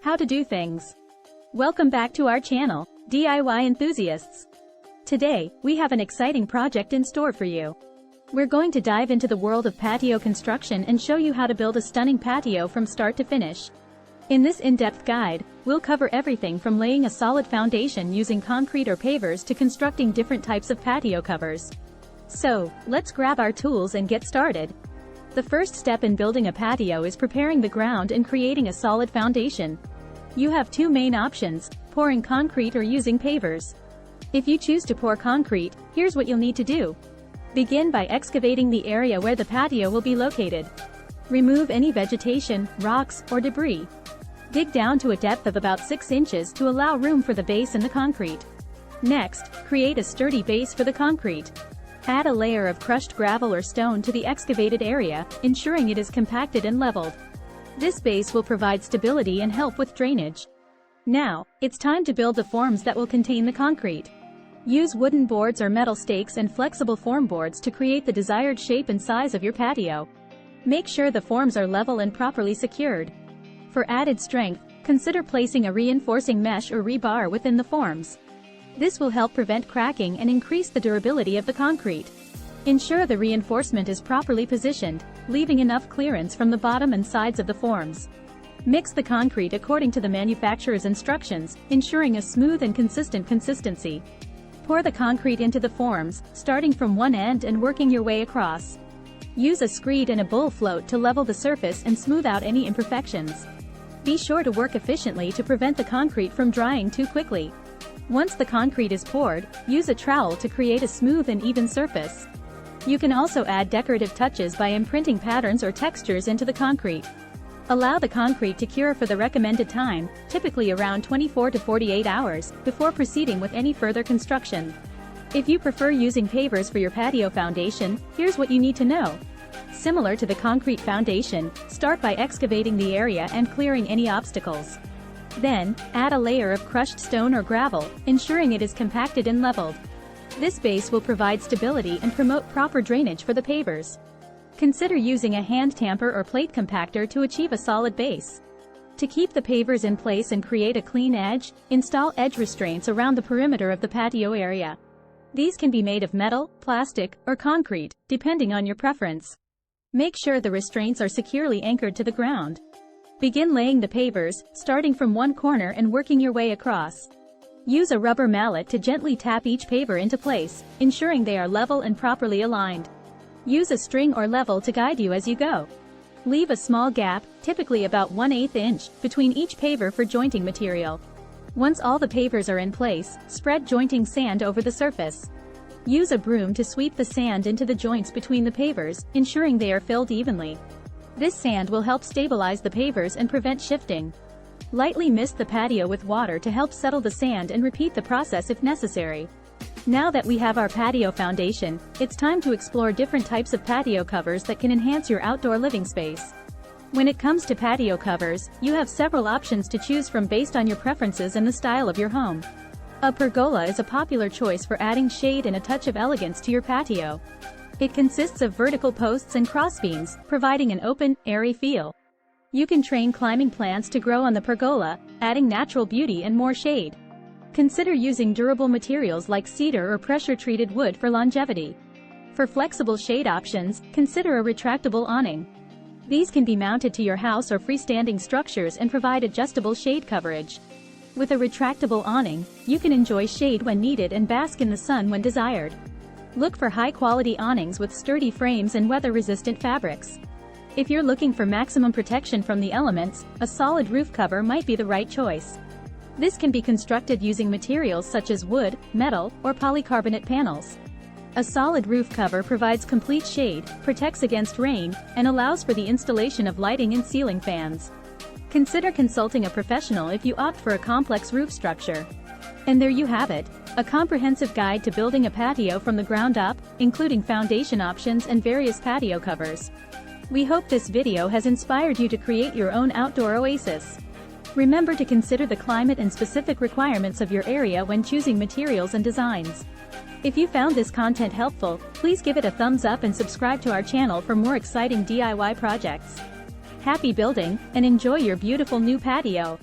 How to do things. Welcome back to our channel, DIY enthusiasts. Today, we have an exciting project in store for you. We're going to dive into the world of patio construction and show you how to build a stunning patio from start to finish. In this in-depth guide, we'll cover everything from laying a solid foundation using concrete or pavers to constructing different types of patio covers. So, let's grab our tools and get started. The first step in building a patio is preparing the ground and creating a solid foundation. You have two main options, pouring concrete or using pavers. If you choose to pour concrete, here's what you'll need to do. Begin by excavating the area where the patio will be located. Remove any vegetation, rocks, or debris. Dig down to a depth of about 6 inches to allow room for the base and the concrete. Next, create a sturdy base for the concrete. Add a layer of crushed gravel or stone to the excavated area, ensuring it is compacted and leveled. This base will provide stability and help with drainage. Now, it's time to build the forms that will contain the concrete. Use wooden boards or metal stakes and flexible form boards to create the desired shape and size of your patio. Make sure the forms are level and properly secured. For added strength, consider placing a reinforcing mesh or rebar within the forms. This will help prevent cracking and increase the durability of the concrete. Ensure the reinforcement is properly positioned, leaving enough clearance from the bottom and sides of the forms. Mix the concrete according to the manufacturer's instructions, ensuring a smooth and consistent consistency. Pour the concrete into the forms, starting from one end and working your way across. Use a screed and a bull float to level the surface and smooth out any imperfections. Be sure to work efficiently to prevent the concrete from drying too quickly. Once the concrete is poured, use a trowel to create a smooth and even surface. You can also add decorative touches by imprinting patterns or textures into the concrete. Allow the concrete to cure for the recommended time, typically around 24 to 48 hours, before proceeding with any further construction. If you prefer using pavers for your patio foundation, here's what you need to know. Similar to the concrete foundation, start by excavating the area and clearing any obstacles. Then, add a layer of crushed stone or gravel, ensuring it is compacted and leveled. This base will provide stability and promote proper drainage for the pavers. Consider using a hand tamper or plate compactor to achieve a solid base. To keep the pavers in place and create a clean edge, install edge restraints around the perimeter of the patio area. These can be made of metal, plastic, or concrete, depending on your preference. Make sure the restraints are securely anchored to the ground. Begin laying the pavers, starting from one corner and working your way across. Use a rubber mallet to gently tap each paver into place, ensuring they are level and properly aligned. Use a string or level to guide you as you go. Leave a small gap, typically about 1/8 inch, between each paver for jointing material. Once all the pavers are in place, spread jointing sand over the surface. Use a broom to sweep the sand into the joints between the pavers, ensuring they are filled evenly. This sand will help stabilize the pavers and prevent shifting. Lightly mist the patio with water to help settle the sand and repeat the process if necessary. Now that we have our patio foundation, it's time to explore different types of patio covers that can enhance your outdoor living space. When it comes to patio covers, you have several options to choose from based on your preferences and the style of your home. A pergola is a popular choice for adding shade and a touch of elegance to your patio. It consists of vertical posts and crossbeams, providing an open, airy feel. You can train climbing plants to grow on the pergola, adding natural beauty and more shade. Consider using durable materials like cedar or pressure-treated wood for longevity. For flexible shade options, consider a retractable awning. These can be mounted to your house or freestanding structures and provide adjustable shade coverage. With a retractable awning, you can enjoy shade when needed and bask in the sun when desired. Look for high-quality awnings with sturdy frames and weather-resistant fabrics. If you're looking for maximum protection from the elements, a solid roof cover might be the right choice. This can be constructed using materials such as wood, metal, or polycarbonate panels. A solid roof cover provides complete shade, protects against rain, and allows for the installation of lighting and ceiling fans. Consider consulting a professional if you opt for a complex roof structure. And there you have it, a comprehensive guide to building a patio from the ground up, including foundation options and various patio covers. We hope this video has inspired you to create your own outdoor oasis. Remember to consider the climate and specific requirements of your area when choosing materials and designs. If you found this content helpful, please give it a thumbs up and subscribe to our channel for more exciting DIY projects. Happy building, and enjoy your beautiful new patio!